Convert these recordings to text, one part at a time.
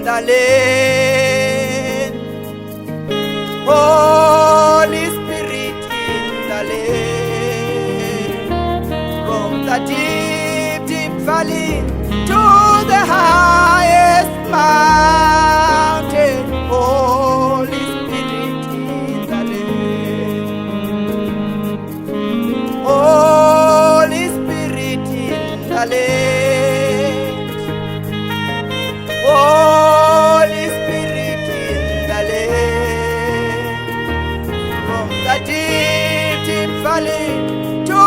the land. Holy Spirit in the land. From the deep, deep valley to the highest mountain. Holy Spirit in the land. Holy Spirit in the land. Holy Spirit in the land. From the deep, deep valley to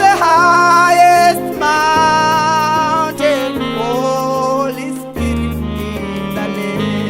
the highest mountain. Holy Spirit in the land.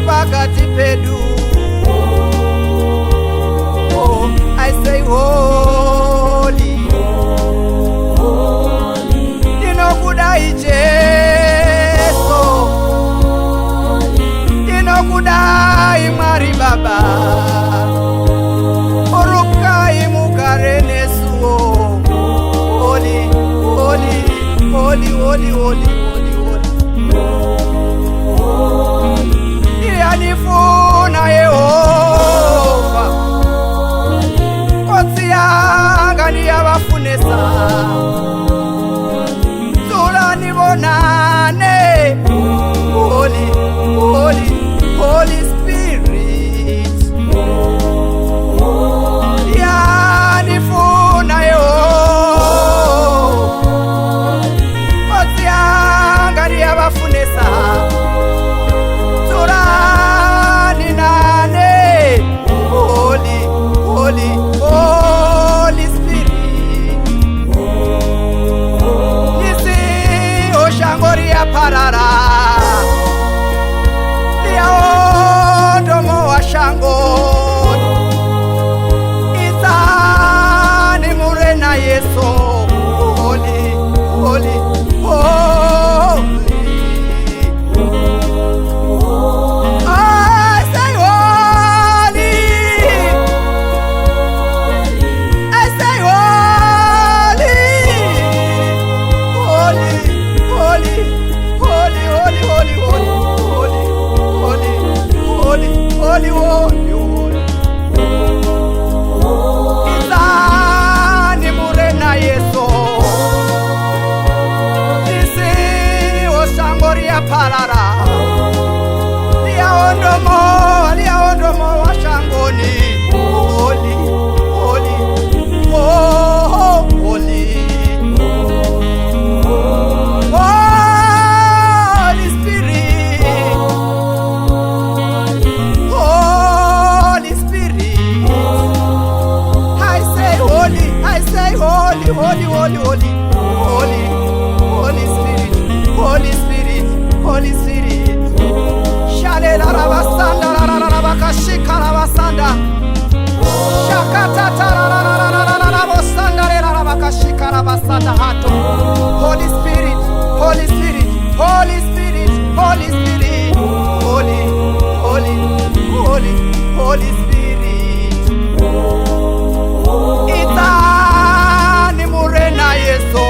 Pakati pedu. Oh, I say holy, holy. Dinokudai Jesu, dinokudai Mari Baba, Orukai Mukarene Suo. Holy, holy, holy, holy, holy. Nifuna Yehova Kotsi yanga niyabafunesa Zula nibonane. Holy, holy, Holy Spirit. Yanifuna Yehova Kotsi yanga niyabafunesa Holy, Holy Spirit. Nisi oshangori ya parara Lia odomo wa shangori Itani murena Yeso. Holy, holy, holy. Holy, holy, holy. Izani murena Yeso. Isi osangori ya parara. Lia ondomo wa shangoni. Holy, holy, oh, holy. Holy Spirit. Holy Spirit. I say holy, holy, holy, holy, holy, holy, Holy Spirit, Holy Spirit, Holy Spirit. Shale la rabasanda, la rabakashika rabasanda. Shakata la rabasanda, la rabakashika rabasanda hato. Holy Spirit, Holy Spirit, Holy Spirit, Holy Spirit, Holy, holy, holy, Holy Spirit. Itani murena Yeso.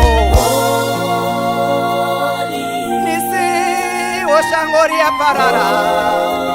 Nisi oshangori ya parara.